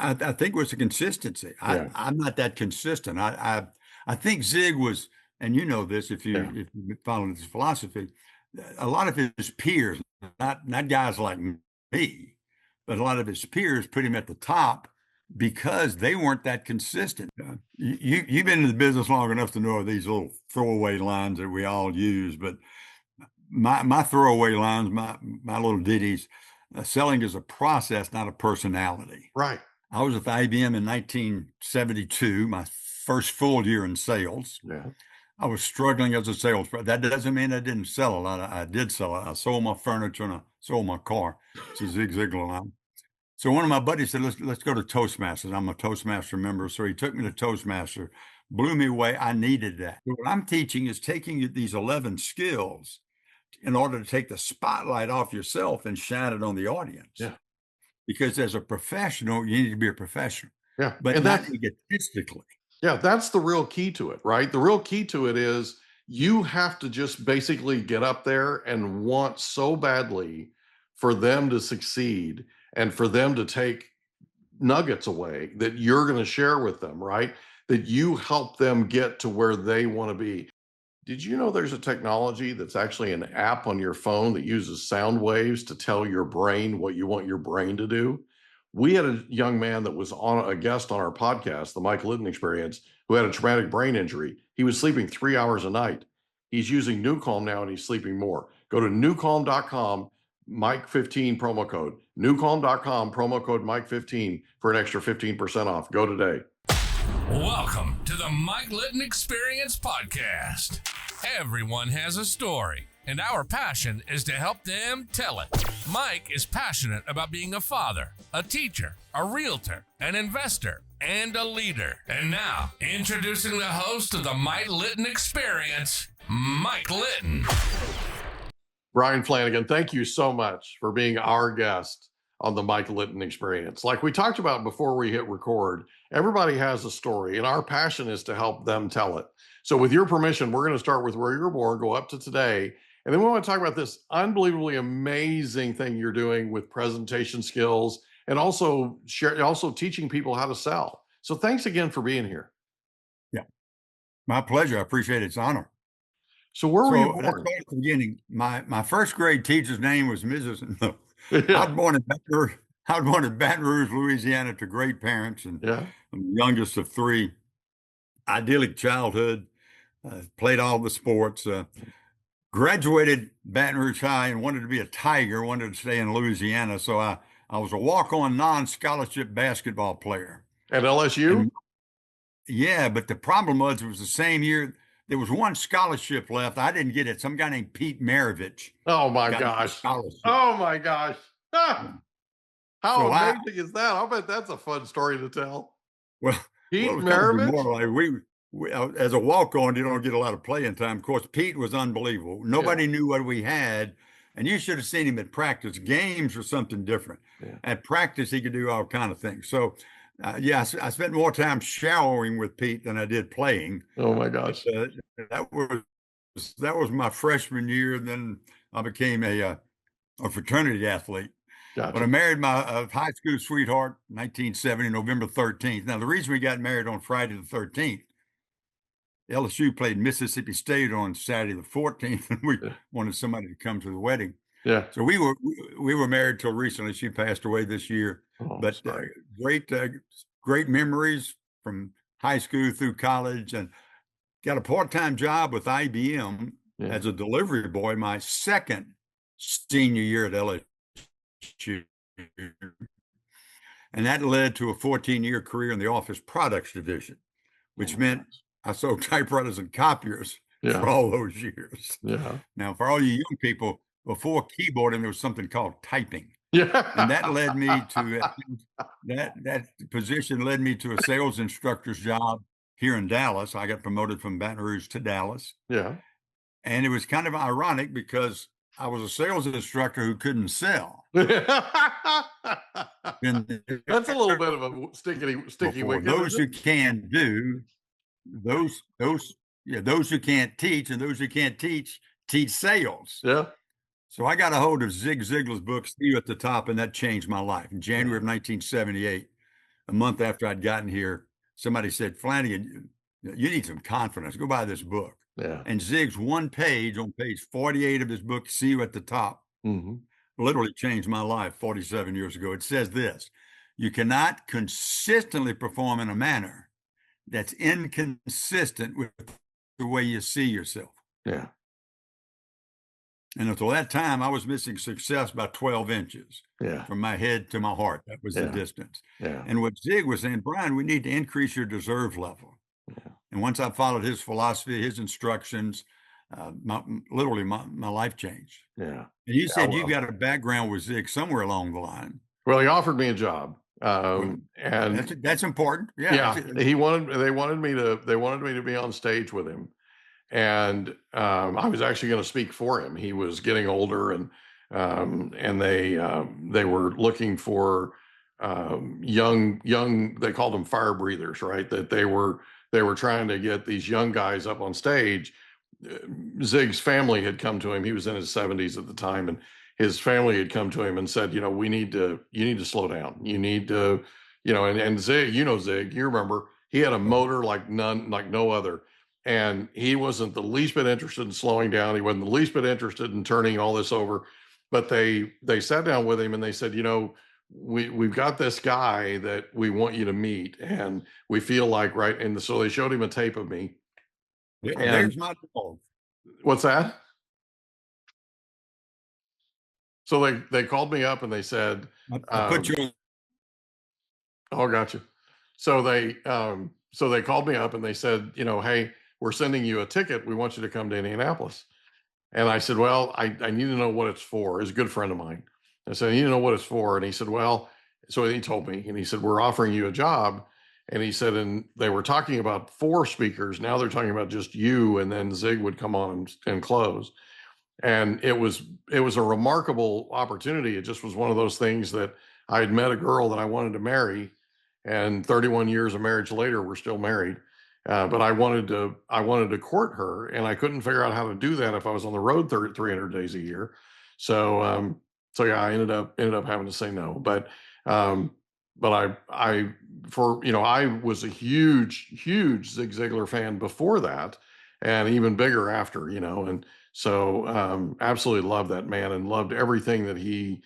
I think it was a consistency. Yeah. I'm not that consistent. I think Zig was, and you know this Yeah. if you follow his philosophy, a lot of his peers, not guys like me, but a lot of his peers put him at the top because they weren't that consistent. You've been in the business long enough to know these little throwaway lines that we all use, but my throwaway lines, my little ditties, selling is a process, not a personality. Right. I was with IBM in 1972, my first full year in sales. Yeah. I was struggling as a salesperson. That doesn't mean I didn't sell a lot. I did sell it. I sold my furniture and I sold my car. It's a Zig Ziglar line. So one of my buddies said, let's go to Toastmasters. I'm a Toastmaster member. So he took me to Toastmaster, blew me away. I needed that. What I'm teaching is taking these 11 skills in order to take the spotlight off yourself and shine it on the audience. Yeah. Because as a professional, you need to be a professional. Yeah. But And not that's, egotistically. yeah, that's the real key to it, right? The real key to it is you have to just basically get up there and want so badly for them to succeed and for them to take nuggets away that you're going to share with them, right? That you help them get to where they want to be. Did you know there's a technology that's actually an app on your phone that uses sound waves to tell your brain what you want your brain to do? We had a young man that was on a guest on our podcast, the Mike Litton Experience, who had a traumatic brain injury. He was sleeping 3 hours a night. He's using NuCalm now and he's sleeping more. Go to NuCalm.com, Mike15 promo code. NuCalm.com, promo code Mike15 for an extra 15% off. Go today. Welcome to the Mike Litton Experience podcast. Everyone has a story, and our passion is to help them tell it. Mike is passionate about being a father, a teacher, a realtor, an investor, and a leader. And now, introducing the host of the Mike Litton Experience, Mike Litton. Bryan Flanagan, thank you so much for being our guest on the Mike Litton Experience. Like we talked about before we hit record, everybody has a story, and our passion is to help them tell it. So with your permission, we're going to start with where you were born, go up to today, and then we want to talk about this unbelievably amazing thing you're doing with presentation skills and also teaching people how to sell. So thanks again for being here. Yeah, my pleasure. I appreciate it. It's an honor. So where were you born? Let's start at the beginning. My first grade teacher's name was Mrs. No. Yeah. I was born in Baton Rouge, Louisiana, to great parents, and Yeah. I'm the youngest of three. Idyllic childhood. Played all the sports. Graduated Baton Rouge High and wanted to be a Tiger. Wanted to stay in Louisiana, so I was a walk-on non-scholarship basketball player At LSU? And, yeah, but the problem was it was the same year. There was one scholarship left. I didn't get it. Some guy named Pete Maravich. Oh my gosh. Oh my gosh. Ah, how amazing is that? I'll bet that's a fun story to tell. Well, Pete Maravich? More like we as a walk-on, you don't get a lot of playing time. Of course, Pete was unbelievable. Nobody knew what we had, and you should have seen him at practice. Games were something different. Yeah. At practice, he could do all kind of things. So, I spent more time showering with Pete than I did playing. Oh my gosh! That was my freshman year. And then I became a fraternity athlete. Gotcha. But I married my high school sweetheart, 1970, November 13th. Now, the reason we got married on Friday the 13th, LSU played Mississippi State on Saturday the 14th, and we wanted somebody to come to the wedding. Yeah. So we were married till recently. She passed away this year. Oh, but great memories from high school through college, and got a part-time job with IBM as a delivery boy my second senior year at LSU. And that led to a 14-year career in the office products division, which meant I sold typewriters and copiers for all those years. Yeah. Now, for all you young people, before keyboarding, there was something called typing. Yeah. And that led me to that position led me to a sales instructor's job here in Dallas. I got promoted from Baton Rouge to Dallas. Yeah. And it was kind of ironic because I was a sales instructor who couldn't sell. That's a little bit of a sticky wicket. Those who can do, those who can't teach, and those who can't teach sales. Yeah. So I got a hold of Zig Ziglar's book, See You at the Top, and that changed my life. In January of 1978, a month after I'd gotten here, somebody said, Flanagan, you need some confidence. Go buy this book. Yeah. And Zig's one page on page 48 of his book, See You at the Top, literally changed my life 47 years ago. It says this: you cannot consistently perform in a manner that's inconsistent with the way you see yourself. Yeah. And until that time, I was missing success by 12 inches from my head to my heart. That was the distance. Yeah. And what Zig was saying, Bryan, we need to increase your deserve level. And once I followed his philosophy, his instructions, literally my life changed. Yeah. And you said you got a background with Zig somewhere along the line. Well, he offered me a job. And that's important. Yeah. They wanted me to be on stage with him. And I was actually going to speak for him. He was getting older, and they were looking for young. They called them fire breathers, right? That they were trying to get these young guys up on stage. Zig's family had come to him. He was in his 70s at the time, and his family had come to him and said, you need to slow down. You need to, and Zig, Zig, you remember, he had a motor like no other. And he wasn't the least bit interested in slowing down. He wasn't the least bit interested in turning all this over. But they sat down with him and they said, we've got this guy that we want you to meet, and we feel like, right. And so they showed him a tape of me. There's my dog. What's that? So they called me up and they said, I put you on. Oh, gotcha. So they called me up and they said, hey, we're sending you a ticket. We want you to come to Indianapolis. And I said, well, I need to know what it's for. He's a good friend of mine. I said, I need to know what it's for. And he said, well, so he told me, and he said, we're offering you a job. And he said, and they were talking about 4 speakers. Now they're talking about just you. And then Zig would come on and close. And it was a remarkable opportunity. It just was one of those things that I had met a girl that I wanted to marry. And 31 years of marriage later, we're still married. But I wanted to court her, and I couldn't figure out how to do that if I was on the road 300 days a year. So yeah, I ended up having to say no. But I was a huge Zig Ziglar fan before that, and even bigger after, and so absolutely loved that man and loved everything that he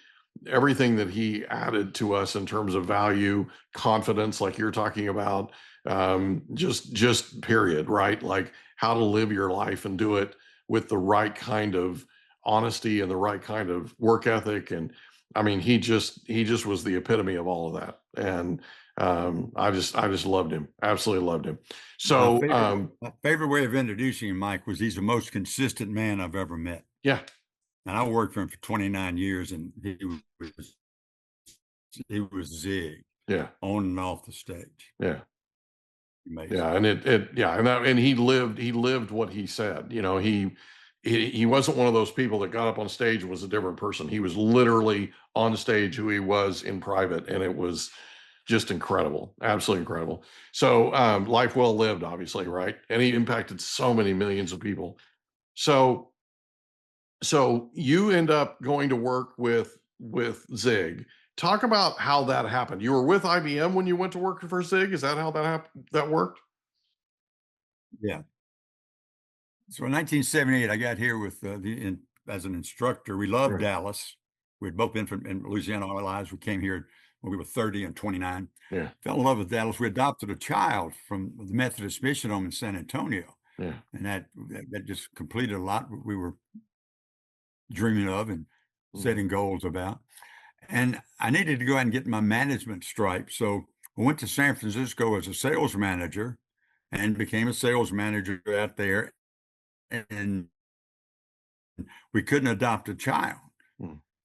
added to us in terms of value, confidence, like you're talking about, just period, right? Like how to live your life and do it with the right kind of honesty and the right kind of work ethic. And I mean, he just was the epitome of all of that. And I just loved him. Absolutely loved him. So my favorite way of introducing him, Mike, was he's the most consistent man I've ever met. Yeah. And I worked for him for 29 years, and he was Zig. Yeah. On and off the stage. Yeah. Amazing. Yeah. And he lived what he said. He wasn't one of those people that got up on stage and was a different person. He was literally on stage who he was in private, and it was just incredible. Absolutely incredible. So life well lived, obviously, right? And he impacted so many millions of people. So you end up going to work with Zig. Talk about how that happened. You were with IBM when you went to work for Zig. Is that how that worked? Yeah. So in 1978, I got here with as an instructor. We loved Dallas. We had both been in Louisiana all our lives. We came here when we were 30 and 29. Yeah. Fell in love with Dallas. We adopted a child from the Methodist Mission Home in San Antonio. Yeah. And that just completed a lot we were dreaming of and setting goals about. And I needed to go out and get my management stripe. So I went to San Francisco as a sales manager and became a sales manager out there. And we couldn't adopt a child.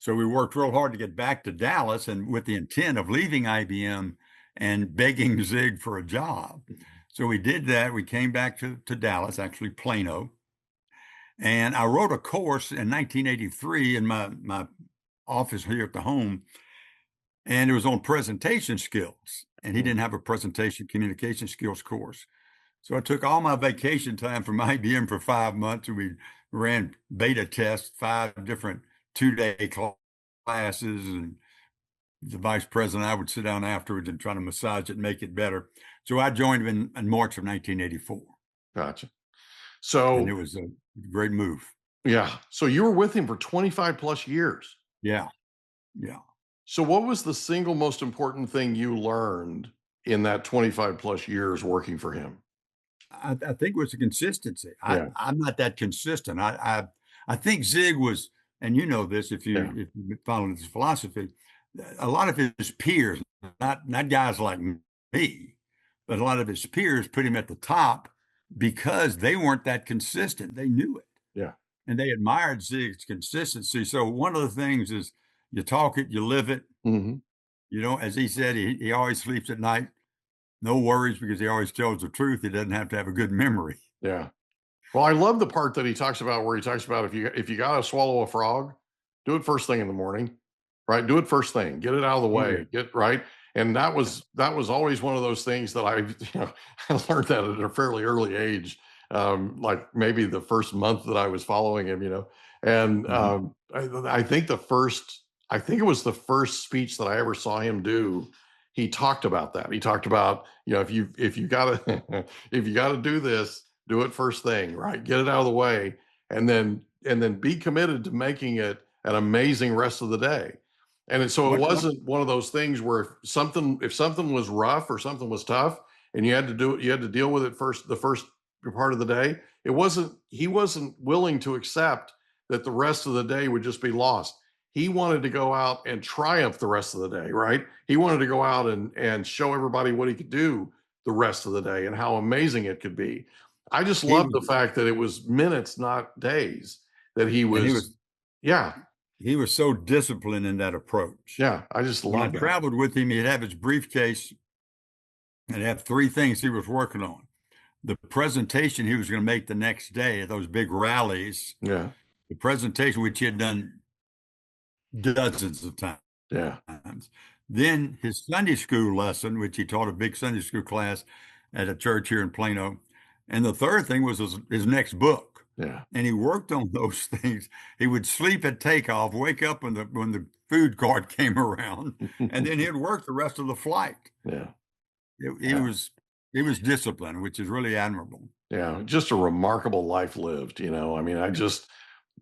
So we worked real hard to get back to Dallas, and with the intent of leaving IBM and begging Zig for a job. So we did that. We came back to Dallas, actually Plano. And I wrote a course in 1983 in my office here at the home, and it was on presentation skills. And he didn't have a presentation communication skills course. So I took all my vacation time from IBM for 5 months, and we ran beta tests, 5 different 2-day classes, and the vice president. I would sit down afterwards and try to massage it and make it better. So I joined him in March of 1984. Gotcha. And So it was a great move. yeah. So you were with him for 25 plus years. Yeah. Yeah. So what was the single most important thing you learned in that 25 plus years working for him? I think it was the consistency. Yeah. I'm not that consistent. I think Zig was, and you know this if Yeah. you follow his philosophy, a lot of his peers, not guys like me, but a lot of his peers put him at the top because they weren't that consistent. They knew it. Yeah. And they admired Zig's consistency. So one of the things is you talk it, you live it. Mhm. You know, as he said, he always sleeps at night. No worries because he always tells the truth. He doesn't have to have a good memory. Yeah. Well, I love the part that he talks about where he talks about if you got to swallow a frog, do it first thing in the morning, right? Do it first thing, get it out of the Oh, yeah. way, get right. And that was always one of those things that I learned that at a fairly early age, like maybe the first month that I was following him, and Mhm. I think I think it was the first speech that I ever saw him do. He talked about that. He talked about, if you gotta if you gotta do this, do it first thing, right? Get it out of the way, and then be committed to making it an amazing rest of the day. And so it What wasn't one of those things where if something was rough or something was tough and you had to do it, you had to deal with it the first part of the day. He wasn't willing to accept that the rest of the day would just be lost. He wanted to go out and triumph the rest of the day, right? He wanted to go out and show everybody what he could do the rest of the day and how amazing it could be. I just he love was the fact that it was minutes, not days, that he and was, yeah, he was so disciplined in that approach. yeah. I just When I love that. traveled with him, he'd have his briefcase and have three things he was working on. The presentation he was going to make the next day at those big rallies, Yeah, the presentation which he had done dozens of yeah, times. Then his Sunday school lesson, which he taught a big Sunday school class at a church here in Plano. And the third thing was his next book. yeah. And he worked on those things. He would sleep at takeoff, wake up when the food cart came around, and then he'd work the rest of the flight. Yeah, He yeah, he was disciplined, which is really admirable. yeah. Just a remarkable life lived. I mean,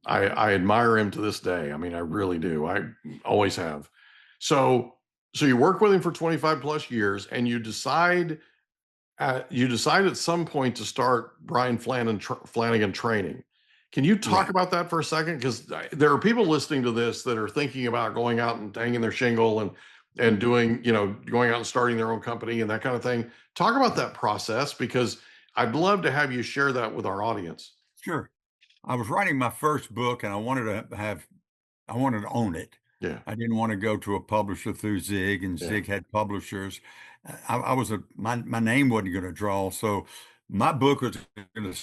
I admire him to this day. I mean, I really do. I always have. So you work with him for 25 plus years, and you decide at some point to start Bryan Flanagan training. Can you talk Right. about that for a second? Because there are people listening to this that are thinking about going out and hanging their shingle and doing, going out and starting their own company and that kind of thing. Talk about that process, because I'd love to have you share that with our audience. Sure. I was writing my first book and I wanted to own it. Yeah, I didn't want to go to a publisher through Zig, and yeah, Zig had publishers. My name wasn't going to draw, so my book was going to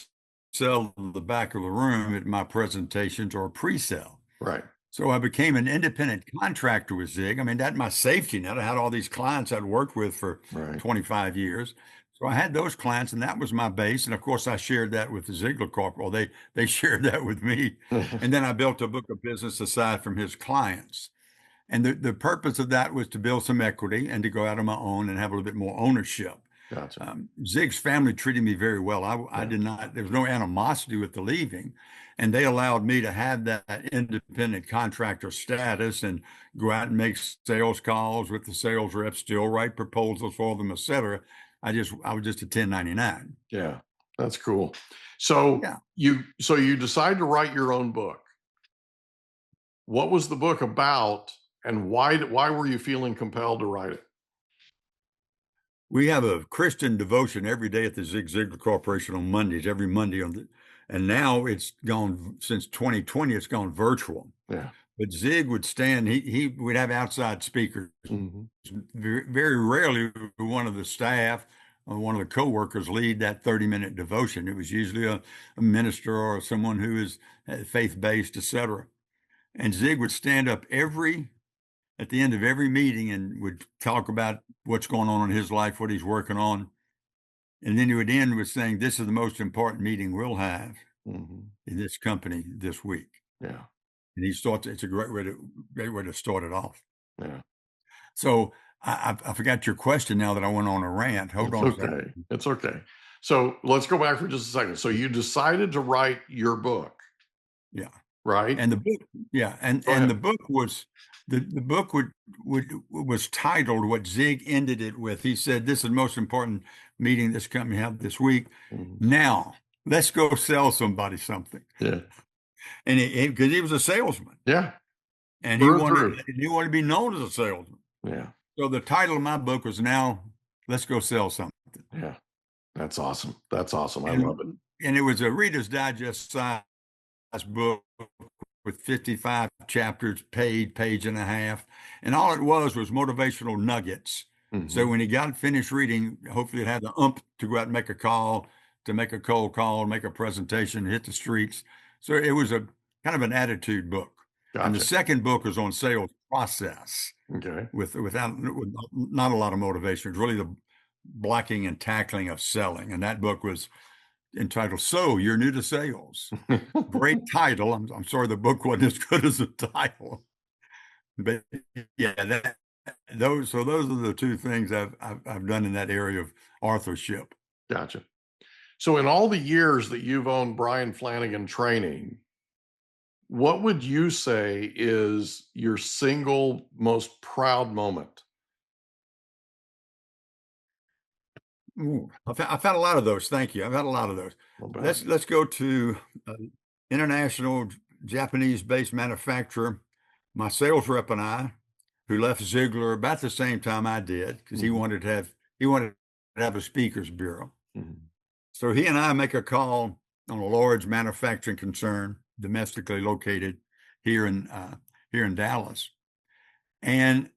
sell in the back of the room at my presentations or pre-sale. right, So I became an independent contractor with Zig. I mean, that's my safety net. I had all these clients I'd worked with for right. 25 years. So I had those clients, and that was my base. And of course, I shared that with the Ziglar Corporation. Well, they shared that with me. And then I built a book of business aside from his clients. And the purpose of that was to build some equity and to go out on my own and have a little bit more ownership. Gotcha. Zig's family treated me very well. I Yeah, did not, there was no animosity with the leaving. And they allowed me to have that independent contractor status and go out and make sales calls with the sales reps, still write proposals for them, et cetera. I was just a 1099. yeah. That's cool. So Yeah. you decide to write your own book. What was the book about, and why were you feeling compelled to write it? We have a Christian devotion every day at the Zig Ziglar Corporation on Mondays, every Monday and now it's gone since 2020, it's gone virtual. Yeah. But Zig would stand, he would have outside speakers. Mhm. Very, very rarely would one of the staff or one of the coworkers lead that 30-minute devotion. It was usually a minister or someone who is faith-based, et cetera. And Zig would stand up at the end of every meeting and would talk about what's going on in his life, what he's working on. And then he would end with saying, "This is the most important meeting we'll have Mhm. in this company this week." Yeah. And he thought it's a great way to start it off. Yeah. So I forgot your question now that I went on a rant. Hold It's on a second. okay. It's okay. So let's go back for just a second. So you decided to write your book, Yeah. right? And the book, yeah, and Go and ahead. the book was the book was titled what Zig ended it with. He said, "This is the most important meeting this company had this week. Mhm. Now let's go sell somebody something." Yeah. And because he was a salesman, Yeah. and Through and through. he wanted to be known as a salesman. Yeah. So the title of my book was "Now Let's Go Sell Something," Yeah. That's awesome. That's awesome. I love it. and it was a Reader's Digest size book with 55 chapters, page and a half. And all it was motivational nuggets. So Mhm. when he got finished reading, hopefully it had the to go out and make a call, to make a cold call, make a presentation, hit the streets. So it was a kind of an attitude book. And the Gotcha. second book was on sales process Okay. with not a lot of motivation. It was really the blocking and tackling of selling. And that book was entitled "So You're New to Sales." Great title. I'm sorry the book wasn't as good as the title, but yeah, those are the two things I've done in that area of authorship. Gotcha. So in all the years that you've owned Bryan Flanagan Training, what would you say is your single most proud moment? Ooh, I've had a lot of those. Thank you. I've had a lot of those. Not bad. Let's go to international Japanese-based manufacturer. My sales rep and I, who left Ziglar about the same time I did, because Mhm. he wanted to have a speakers bureau. Mhm. So he and I make a call on a large manufacturing concern, domestically located here in Dallas, and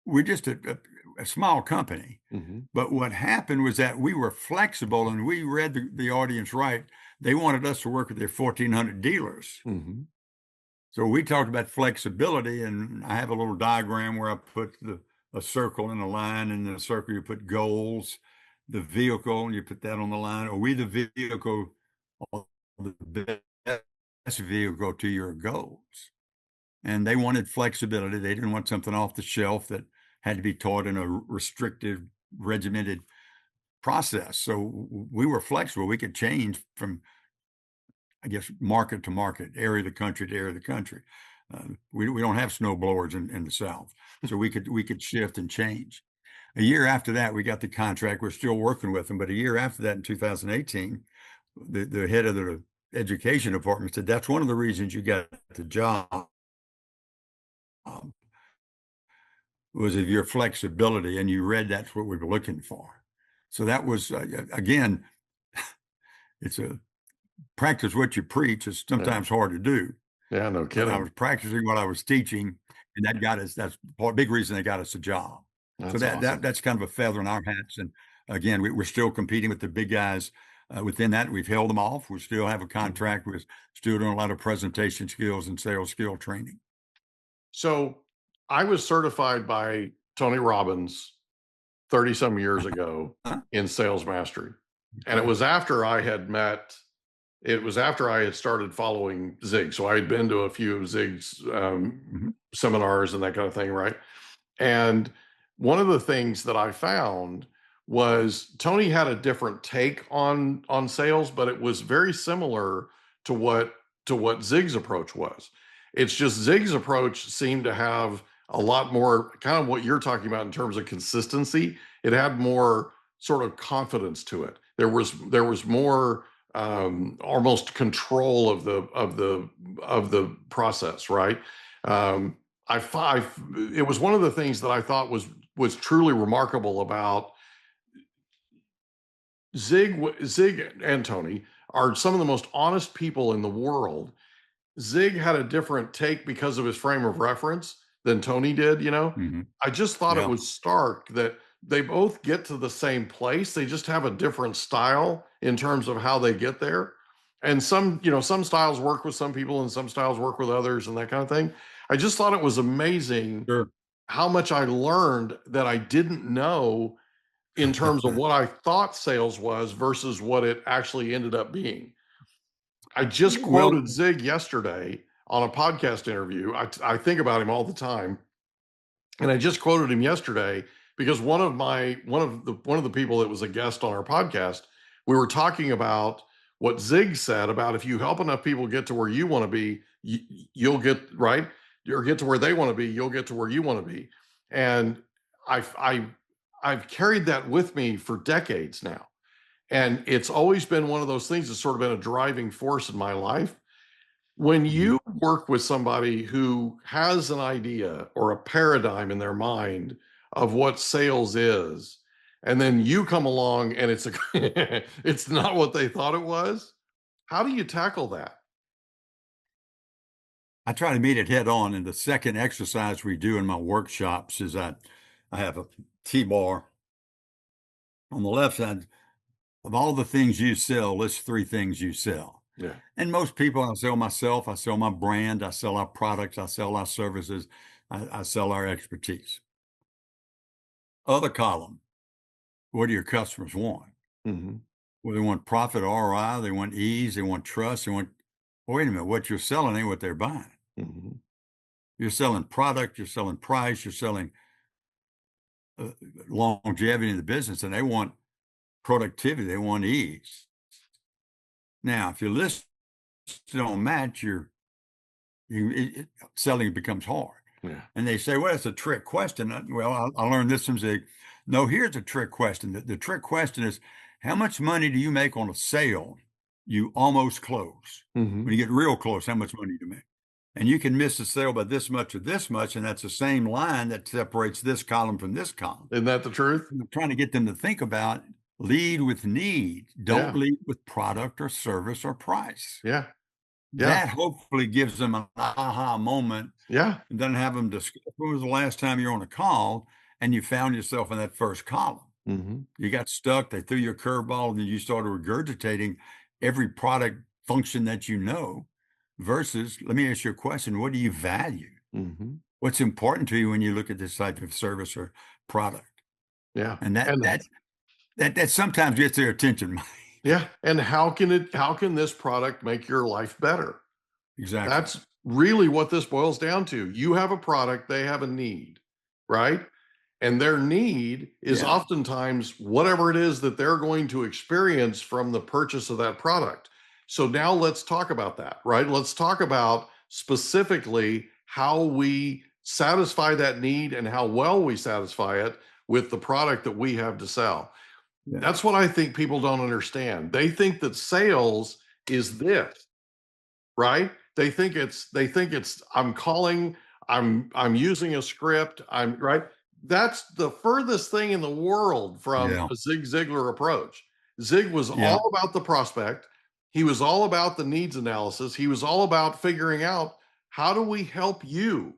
we're just a small company. Mhm. But what happened was that we were flexible and we read the audience right. They wanted us to work with their 1,400 dealers. Mhm. So we talked about flexibility, and I have a little diagram where I put a circle and a line, and in the circle you put goals, the vehicle, and you put that on the line. Are we the vehicle, or the best vehicle to your goals? And they wanted flexibility. They didn't want something off the shelf that had to be taught in a restrictive, regimented process. So we were flexible. We could change from, I guess, market to market, area of the country to area of the country. We don't have snow blowers in the South, so we could shift and change. A year after that, we got the contract. We're still working with them, but a year after that, in 2018, the head of the education department said, "That's one of the reasons you got the job, was of your flexibility, and you read that's what we were looking for." So that was again, it's a practice what you preach. It's Yeah. sometimes hard to do. Yeah, no But I kidding. was practicing what I was teaching, and that got us. That's a big reason they got us a job. So That's awesome. that's kind of a feather in our hats. And again, we're still competing with the big guys within that. We've held them off. We still have a Mhm. contract. We're still doing a lot of presentation skills and sales skill training. So I was certified by Tony Robbins 30 some years ago Huh? in sales mastery. And it Okay. was after I had it was after I had started following Zig. So I had been to a few of Zig's Mhm. seminars and that kind of thing, right? And one of the things that I found was Tony had a different take on sales, but it was very similar to what Zig's approach was. It's just Zig's approach seemed to have a lot more kind of what you're talking about in terms of consistency. It had more sort of confidence to it. There was more almost control of the process, right? Um, it was one of the things that I thought was truly remarkable about Zig and Tony are some of the most honest people in the world. Zig had a different take because of his frame of reference than Tony did, you know. Mhm. I just thought it Yeah. was stark that they both get to the same place. They just have a different style in terms of how they get there. And some styles work with some people and some styles work with others and that kind of thing. I just thought it was amazing Sure. how much I learned that I didn't know in terms of what I thought sales was versus what it actually ended up being. I just Well, quoted Zig yesterday on a podcast interview. I think about him all the time. And I just quoted him yesterday because one of the people that was a guest on our podcast, we were talking about what Zig said about if you help enough people get to where you want to be, you'll get right, or get to where they want to be, you'll get to where you want to be. And I've carried that with me for decades now. And it's always been one of those things that's sort of been a driving force in my life. When you work with somebody who has an idea or a paradigm in their mind of what sales is, and then you come along and it's not what they thought it was, how do you tackle that? I try to meet it head on. And the second exercise we do in my workshops is I have a T-bar on the left side. Of all the things you sell, list 3 things you sell. Yeah. And most people, I sell myself, I sell my brand, I sell our products, I sell our services, I sell our expertise. Other column, what do your customers want? Mm-hmm. Well, they want profit, ROI, they want ease, they want trust, they want, wait a minute, what you're selling ain't what they're buying. Mm-hmm. You're selling product, you're selling price, you're selling longevity in the business, and they want productivity, they want ease. Now, if your list don't match, selling becomes hard. Yeah. And they say, well, it's a trick question. Well, I learned this from Zig. No, here's a trick question. The trick question is, how much money do you make on a sale you almost close? Mm-hmm. When you get real close, how much money do you make? And you can miss the sale by this much or this much, and that's the same line that separates this column from this column. Isn't that the truth? I'm trying to get them to think about lead with need. Don't lead with product or service or price. Yeah. That hopefully gives them an aha moment. Yeah. And doesn't have them discuss when was the last time you're on a call and you found yourself in that first column. Mm-hmm. You got stuck, they threw you a curveball, and then you started regurgitating every product function that you know, versus, let me ask you a question, what do you value? Mm-hmm. What's important to you when you look at this type of service or product? Yeah. And that sometimes gets their attention. Yeah. And how can this product make your life better? Exactly. That's really what this boils down to. You have a product, they have a need, right? And their need is oftentimes whatever it is that they're going to experience from the purchase of that product. So now let's talk about that, right? Let's talk about specifically how we satisfy that need and how well we satisfy it with the product that we have to sell. Yeah. That's what I think people don't understand. They think that sales is this, right? They think it's I'm calling, I'm using a script, I'm right. That's the furthest thing in the world from a Zig Ziglar approach. Zig was all about the prospect. He was all about the needs analysis. He was all about figuring out, how do we help you?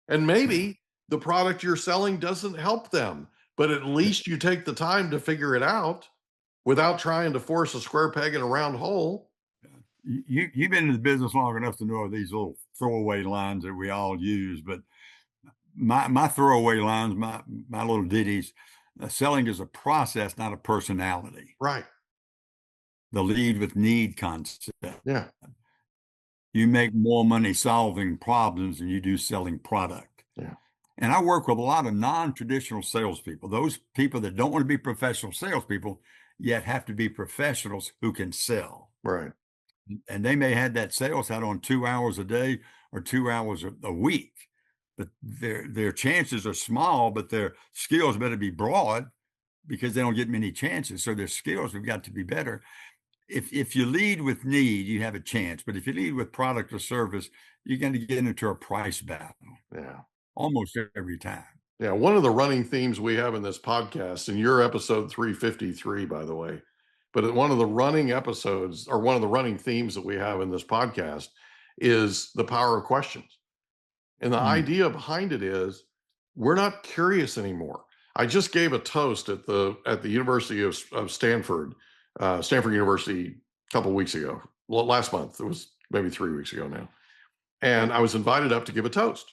And maybe the product you're selling doesn't help them, but at least you take the time to figure it out without trying to force a square peg in a round hole. You've been in the business long enough to know these little throwaway lines that we all use, but my throwaway lines, my little ditties, selling is a process, not a personality. Right. The lead with need concept. Yeah. You make more money solving problems than you do selling product. Yeah. And I work with a lot of non-traditional salespeople, those people that don't want to be professional salespeople, yet have to be professionals who can sell. Right. And they may have that sales hat on 2 hours a day or 2 hours a week, but their chances are small, but their skills better be broad because they don't get many chances. So their skills have got to be better. If you lead with need, you have a chance. But if you lead with product or service, you're going to get into a price battle. Yeah. Almost every time. Yeah. One of the running themes we have in this podcast, and you're episode 353, by the way, but one of the running episodes or one of the running themes that we have in this podcast is the power of questions. And the idea behind it is we're not curious anymore. I just gave a toast at the University of Stanford, Stanford University, a couple of weeks ago. Well, last month. It was maybe 3 weeks ago now. And I was invited up to give a toast.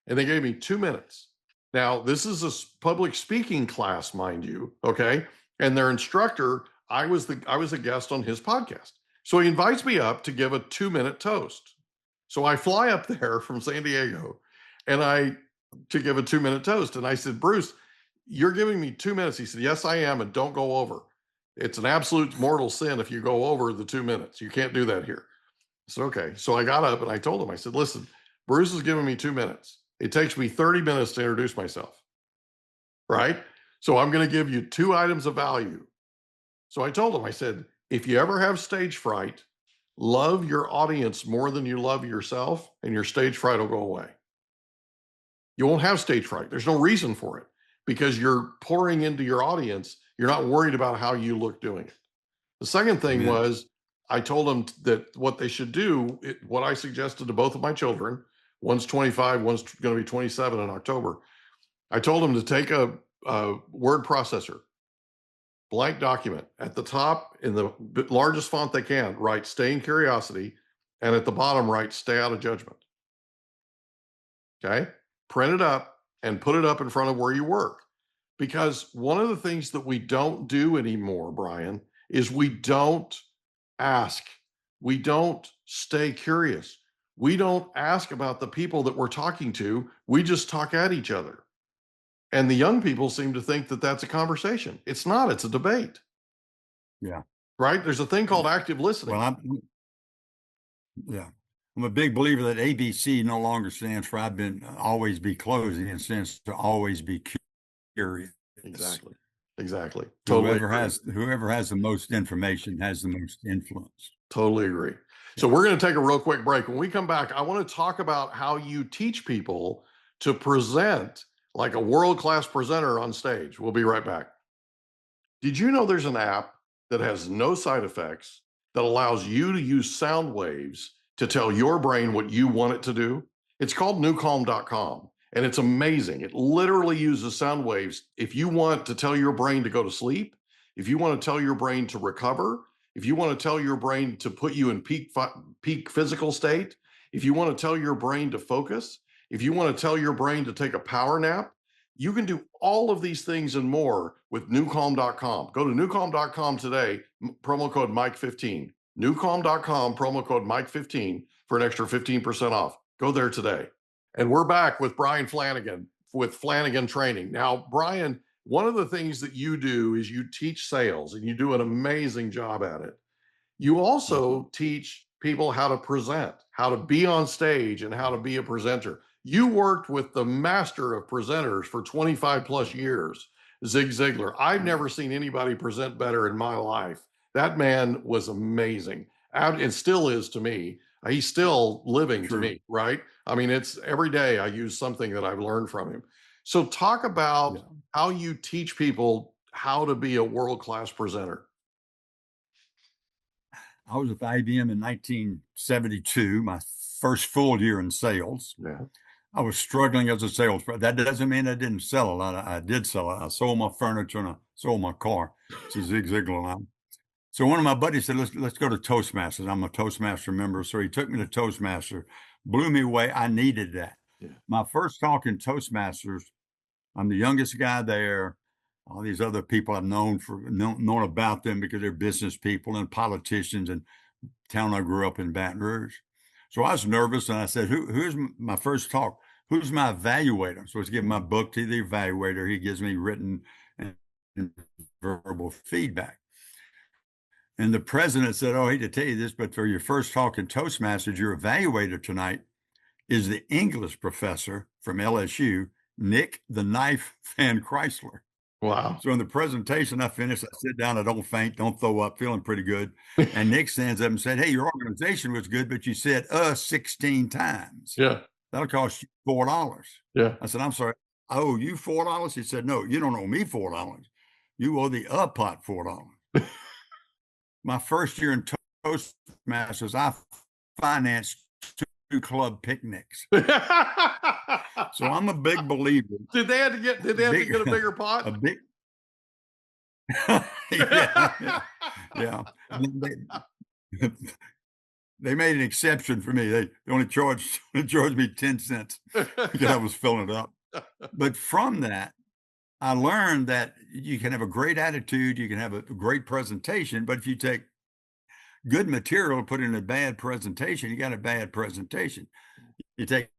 And they gave me 2 minutes. Now, this is a public speaking class, mind you, okay? And their instructor, I was a guest on his podcast. So he invites me up to give a 2-minute toast. So I fly up there from San Diego and I to give a 2-minute toast. And I said, Bruce, you're giving me 2 minutes. He said, yes, I am. And don't go over. It's an absolute mortal sin if you go over the 2 minutes. You can't do that here. I said, okay. So I got up and I told him, I said, listen, Bruce is giving me 2 minutes. It takes me 30 minutes to introduce myself. Right? So I'm going to give you 2 items of value. So I told him, I said, if you ever have stage fright, love your audience more than you love yourself, and your stage fright will go away. You won't have stage fright. There's no reason for it because you're pouring into your audience. You're not worried about how you look doing it. The second thing was I told them that what they should do, what I suggested to both of my children, one's 25, one's going to be 27 in October. I told them to take a word processor, blank document. At the top, in the largest font they can, write "Stay in Curiosity," and at the bottom, write "Stay out of judgment." Okay? Print it up and put it up in front of where you work. Because one of the things that we don't do anymore, Bryan, is we don't ask. We don't stay curious. We don't ask about the people that we're talking to. We just talk at each other. And the young people seem to think that that's a conversation. It's not, it's a debate. Yeah. Right? There's a thing called active listening. Well, I'm a big believer that ABC no longer stands for always be closing. It stands to always be curious. Exactly. Whoever has the most information has the most influence. Totally agree. So we're going to take a real quick break. When we come back, I want to talk about how you teach people to present like a world-class presenter on stage. We'll be right back. Did you know there's an app that has no side effects that allows you to use sound waves to tell your brain what you want it to do? It's called NuCalm.com, and it's amazing. It literally uses sound waves. If you want to tell your brain to go to sleep, if you want to tell your brain to recover, if you want to tell your brain to put you in peak physical state, if you want to tell your brain to focus, if you want to tell your brain to take a power nap, you can do all of these things and more with NuCalm.com. Go to NuCalm.com today, promo code Mike15. NuCalm.com, promo code Mike15 for an extra 15% off. Go there today. And we're back with Bryan Flanagan with Flanagan Training. Now, Bryan, one of the things that you do is you teach sales, and you do an amazing job at it. You also teach people how to present, how to be on stage, and how to be a presenter. You worked with the master of presenters for 25 plus years, Zig Ziglar. I've never seen anybody present better in my life. That man was amazing, and still is to me. He's still living to me, right? I mean, it's every day I use something that I've learned from him. So talk about how you teach people how to be a world-class presenter. I was with IBM in 1972, my first full year in sales. Yeah. I was struggling as a salesperson. That doesn't mean I didn't sell a lot. I did sell it. I sold my furniture and I sold my car. It's a Zig Ziglar line. So one of my buddies said, let's go to Toastmasters. I'm a Toastmaster member. So he took me to Toastmasters, blew me away. I needed that. Yeah. My first talk in Toastmasters, I'm the youngest guy there. All these other people I've known about them because they're business people and politicians and town I grew up in, Baton Rouge. So I was nervous and I said, who's my first talk? Who's my evaluator? So I was giving my book to the evaluator. He gives me written and verbal feedback. And the president said, oh, I hate to tell you this, but for your first talk in Toastmasters, your evaluator tonight is the English professor from LSU, Nick the Knife Van Chrysler. Wow. So in the presentation, I finished, I sit down, I don't faint, don't throw up, feeling pretty good. And Nick stands up and said, hey, your organization was good, but you said 16 times. Yeah. That'll cost you $4. Yeah. I said, I'm sorry, I owe you $4? He said, no, you don't owe me $4. You owe the pot $4. My first year in Toastmasters, I financed 2 club picnics. So I'm a big believer. Did they have to get a bigger pot? A big yeah. They made an exception for me. They only charged me 10 cents because I was filling it up. But from that, I learned that you can have a great attitude, you can have a great presentation, but if you take good material, put in a bad presentation, you got a bad presentation. You take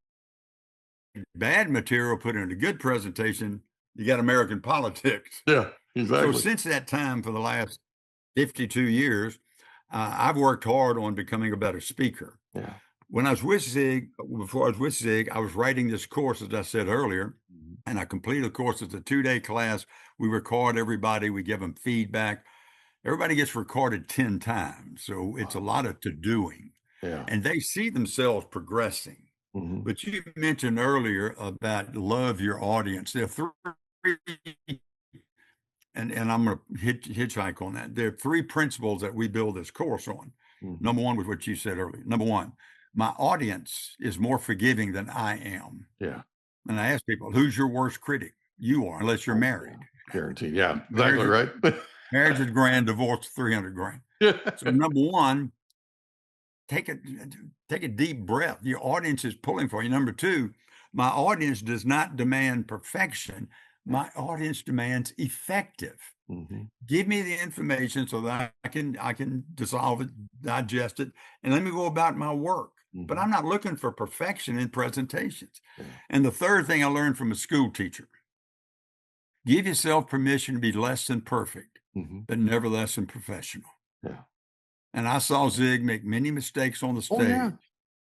bad material, put it in a good presentation, you got American politics. Yeah, exactly. So since that time, for the last 52 years, I've worked hard on becoming a better speaker. Yeah. When I was with Zig, before I was with Zig, I was writing this course, as I said earlier, and I completed the course. It's a 2-day class. We record everybody. We give them feedback. Everybody gets recorded 10 times. So it's a lot of to-doing. Yeah. And they see themselves progressing. Mm-hmm. But you mentioned earlier about love your audience. There are three, and I'm going to hitchhike on that. There are 3 principles that we build this course on. Mm-hmm. Number one was what you said earlier. Number one, my audience is more forgiving than I am. Yeah. And I ask people, who's your worst critic? You are, unless you're married. Guaranteed. Yeah, exactly right. Marriage is grand, divorce 300 grand. Yeah. So number one, take a deep breath. Your audience is pulling for you. Number two, my audience does not demand perfection. My audience demands effective. Mm-hmm. Give me the information so that I can dissolve it, digest it, and let me go about my work. Mm-hmm. But I'm not looking for perfection in presentations. Yeah. And the third thing I learned from a school teacher, give yourself permission to be less than perfect, mm-hmm. but never less than professional. Yeah. And I saw Zig make many mistakes on the stage,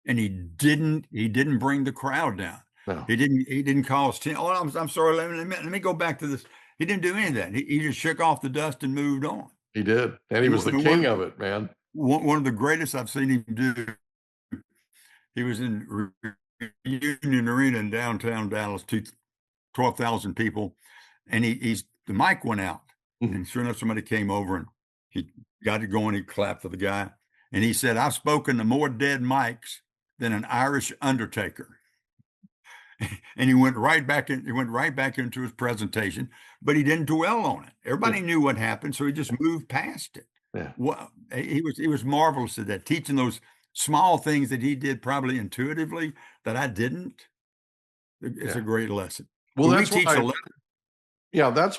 and he didn't bring the crowd down. No. He didn't cause 10. Oh, I'm sorry. Let me go back to this. He didn't do any of that. He just shook off the dust and moved on. He did. And he was the king of it, man. One of the greatest I've seen him do. He was in Union Arena in downtown Dallas, 12,000 people. And the mic went out. Mm-hmm. And sure enough, somebody came over and he got it going. He clapped for the guy. And he said, I've spoken to more dead mics than an Irish undertaker. And he went right back into his presentation, but he didn't dwell on it. Everybody knew what happened, so he just moved past it. Yeah. Well, he was marvelous at that, teaching those small things that he did probably intuitively that I didn't. It's a great lesson. Well, that's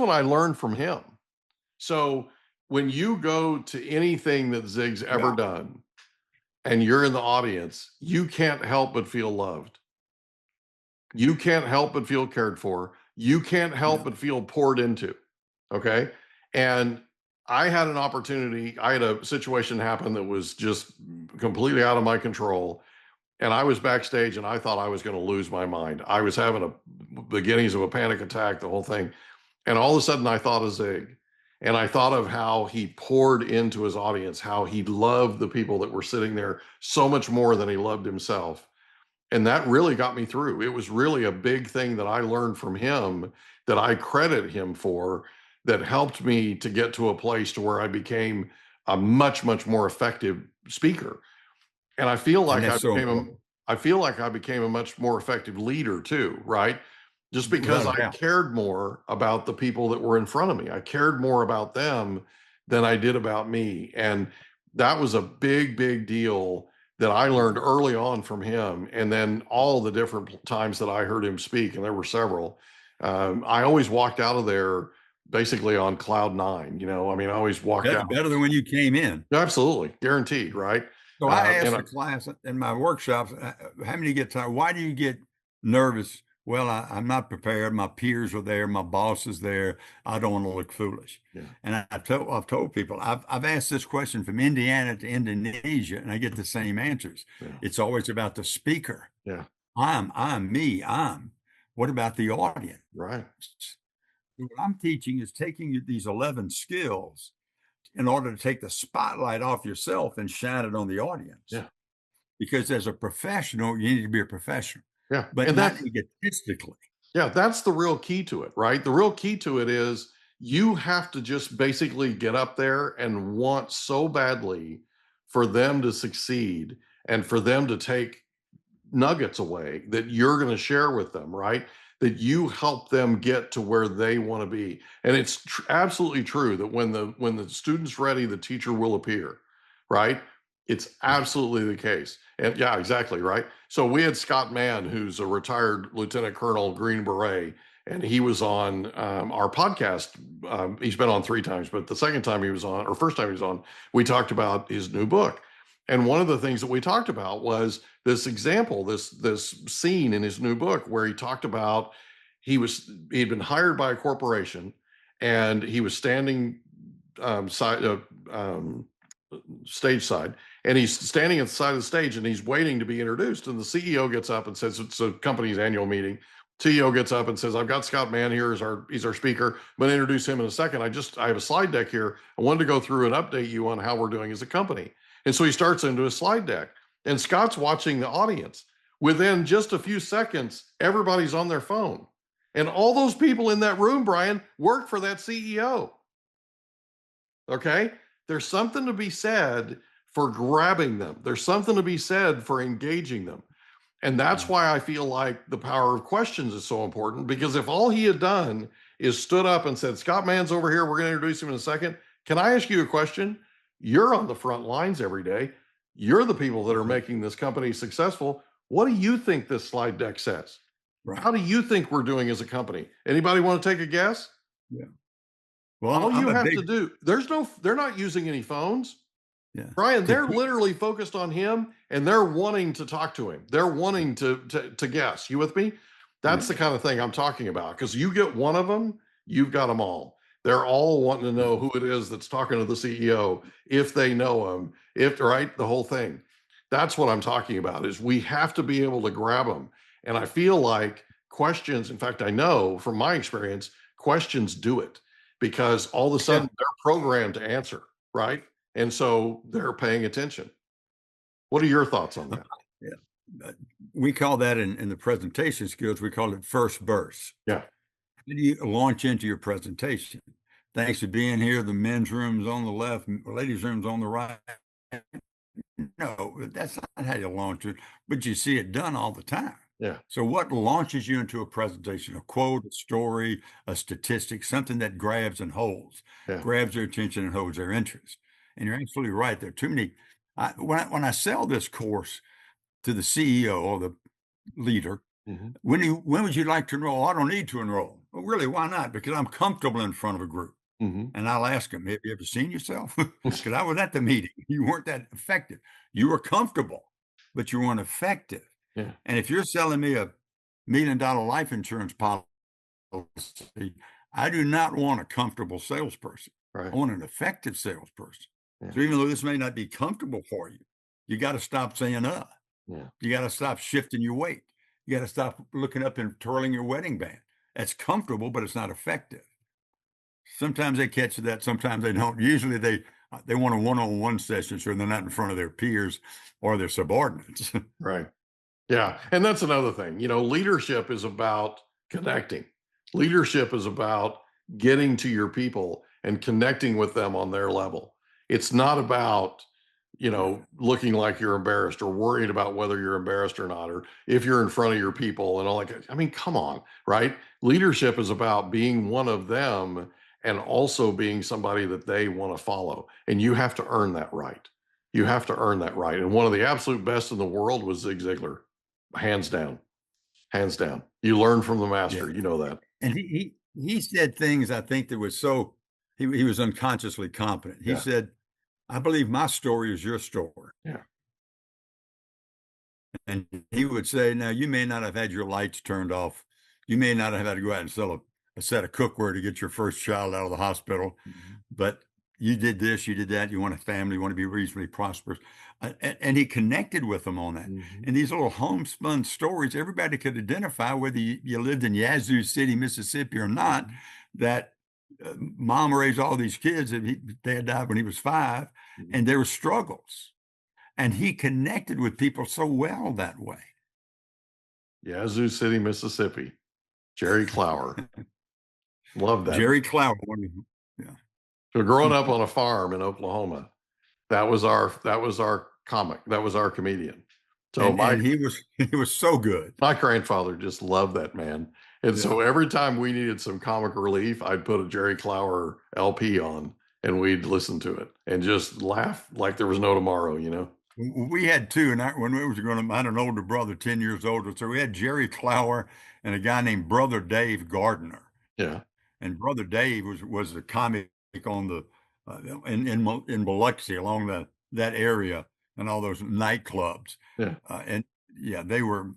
what I learned from him. So when you go to anything that Zig's ever done and you're in the audience, you can't help but feel loved. You can't help but feel cared for. You can't help but feel poured into. Okay. And I had an opportunity. I had a situation happen that was just completely out of my control. And I was backstage and I thought I was going to lose my mind. I was having a beginnings of a panic attack, the whole thing. And all of a sudden I thought of Zig, and I thought of how he poured into his audience, how he loved the people that were sitting there so much more than he loved himself. And that really got me through. It was really a big thing that I learned from him that I credit him for, that helped me to get to a place to where I became a much, much more effective speaker. And I feel like I became a much more effective leader too, right? Just because I cared more about the people that were in front of me. I cared more about them than I did about me. And that was a big, big deal that I learned early on from him. And then all the different times that I heard him speak, and there were several, I always walked out of there basically on cloud 9. I always walked out better than when you came in. Absolutely. Guaranteed. Right. So I asked the class in my workshops, how many get tired? Why do you get nervous? Well, I'm not prepared. My peers are there. My boss is there. I don't want to look foolish. Yeah. And I've told people, I've asked this question from Indiana to Indonesia, and I get the same answers. Yeah. It's always about the speaker. Yeah. I'm me. What about the audience? Right. What I'm teaching is taking these 11 skills in order to take the spotlight off yourself and shine it on the audience. Yeah. Because as a professional, you need to be a professional. Yeah. But and not egotistically. Yeah, that's the real key to it, right? The real key to it is you have to just basically get up there and want so badly for them to succeed and for them to take nuggets away that you're going to share with them, right? That you help them get to where they want to be. And it's absolutely true that when the student's ready, the teacher will appear, right? It's absolutely the case. And yeah, exactly, right? So we had Scott Mann, who's a retired Lieutenant Colonel, Green Beret, and he was on our podcast. He's been on 3 times, but the second time he was on, or first time he was on, we talked about his new book. And one of the things that we talked about was this example, this scene in his new book where he talked about he'd been hired by a corporation, and he was standing stage side, and he's standing at the side of the stage, and he's waiting to be introduced. And the CEO gets up and says, it's a company's annual meeting. CEO gets up and says, I've got Scott Mann here, he's our speaker. I'm going to introduce him in a second. I have a slide deck here. I wanted to go through and update you on how we're doing as a company. And so he starts into a slide deck, and Scott's watching the audience. Within just a few seconds, everybody's on their phone. And all those people in that room, Bryan, work for that CEO. Okay? There's something to be said for grabbing them. There's something to be said for engaging them. And that's why I feel like the power of questions is so important, because if all he had done is stood up and said, Scott Mann's over here, we're going to introduce him in a second. Can I ask you a question? You're on the front lines every day. You're the people that are making this company successful. What do you think this slide deck says? Right. How do you think we're doing as a company? Anybody want to take a guess? Yeah. Well, all you have to do, they're not using any phones. Yeah. Bryan, they're literally focused on him, and they're wanting to talk to him. They're wanting to guess. You with me? That's the kind of thing I'm talking about. Because you get one of them, you've got them all. They're all wanting to know who it is that's talking to the CEO, if they know him, the whole thing. That's what I'm talking about, is we have to be able to grab them. And I feel like questions, in fact, I know from my experience, questions do it, because all of a sudden they're programmed to answer, right? And so they're paying attention. What are your thoughts on that? Yeah. We call that in the presentation skills, we call it first burst. Yeah. How do you launch into your presentation? Thanks for being here. The men's room's on the left, ladies' room's on the right. No, that's not how you launch it, but you see it done all the time. Yeah. So what launches you into a presentation? A quote, a story, a statistic, something that grabs and holds, grabs their attention and holds their interest. And you're absolutely right. There are too many. When I sell this course to the CEO or the leader, when would you like to enroll? I don't need to enroll. Well, really, why not? Because I'm comfortable in front of a group. And I'll ask them, have you ever seen yourself? Because I was at the meeting. You weren't that effective. You were comfortable, but you weren't effective. Yeah. And if you're selling me a $1 million life insurance policy, I do not want a comfortable salesperson. Right. I want an effective salesperson. Yeah. So even though this may not be comfortable for you, you got to stop saying Yeah. You got to stop shifting your weight. You got to stop looking up and twirling your wedding band. That's comfortable, but it's not effective. Sometimes they catch that, sometimes they don't. Usually they want a one-on-one session, so they're not in front of their peers or their subordinates. Right. Yeah. And that's another thing. Leadership is about connecting. Leadership is about getting to your people and connecting with them on their level. It's not about, looking like you're embarrassed or worried about whether you're embarrassed or not, or if you're in front of your people and all that. I mean, come on, right? Leadership is about being one of them and also being somebody that they want to follow. And you have to earn that right. You have to earn that right. And one of the absolute best in the world was Zig Ziglar. Hands down. Hands down. You learn from the master. Yeah. You know that. And he said things, I think, that was so, he was unconsciously competent. He said, I believe my story is your story. Yeah. And he would say, now, you may not have had your lights turned off. You may not have had to go out and sell a set of cookware to get your first child out of the hospital, but you did this, you did that. You want a family, you want to be reasonably prosperous. And he connected with them on that. And these little homespun stories, everybody could identify, whether you lived in Yazoo City, Mississippi or not, that mom raised all these kids. Dad died when he was 5, and there were struggles. And he connected with people so well that way. Yazoo City, Mississippi. Jerry Clower. Love that. Jerry Clower. Yeah. So growing up on a farm in Oklahoma, that was our comic. That was our comedian. So and he was so good. My grandfather just loved that man. And so every time we needed some comic relief, I'd put a Jerry Clower LP on and we'd listen to it and just laugh like there was no tomorrow, We had two, and when we was growing up, I had an older brother, 10 years older. So we had Jerry Clower and a guy named Brother Dave Gardner. Yeah. And Brother Dave was the comic on the in Biloxi, along that area. and all those nightclubs. Yeah. And yeah, they were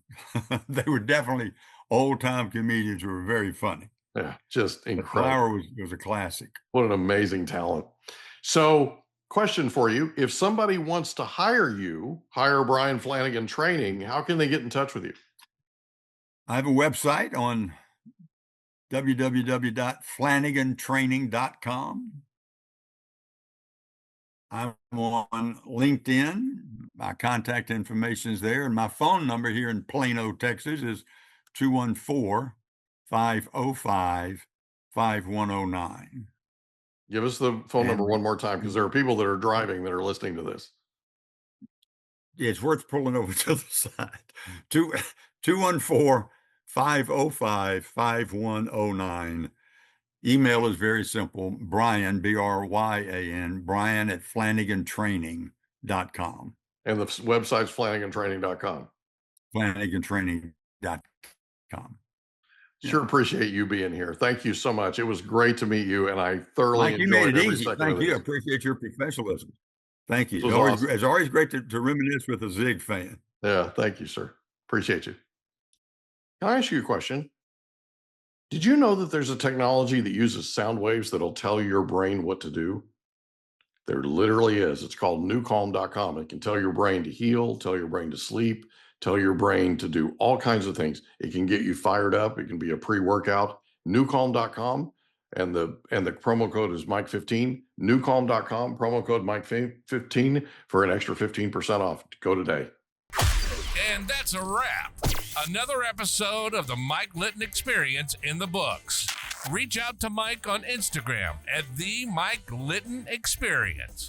they were definitely old time comedians who were very funny. Yeah, just But incredible. Flower was a classic. What an amazing talent. So, question for you. If somebody wants to hire you, hire Bryan Flanagan Training, how can they get in touch with you? I have a website on www.flanagantraining.com. I'm on LinkedIn. My contact information is there. And my phone number here in Plano, Texas is 214-505-5109. Give us the phone number And one more time, because there are people that are driving that are listening to this. it's worth pulling over to the side. 214-505-5109. Email is very simple. Bryan, Bryan, Bryan at FlanaganTraining.com. And the website's FlanaganTraining.com. FlanaganTraining.com. Sure appreciate you being here. Thank you so much. It was great to meet you, and I thoroughly Mike, you made enjoyed it every easy. second Thank of you. I this. appreciate your professionalism. Thank you. This was awesome. It's always great to reminisce with a Zig fan. Yeah, thank you, sir. Appreciate you. Can I ask you a question? Did you know that there's a technology that uses sound waves that'll tell your brain what to do? There literally is. It's called NuCalm.com. It can tell your brain to heal, tell your brain to sleep, tell your brain to do all kinds of things. It can get you fired up. It can be a pre-workout. NuCalm.com, and the promo code is Mike15. NuCalm.com, promo code Mike15 for an extra 15% off. Go today. And that's a wrap. Another episode of the Mike Litton Experience in the books. Reach out to Mike on Instagram at the Mike Litton Experience.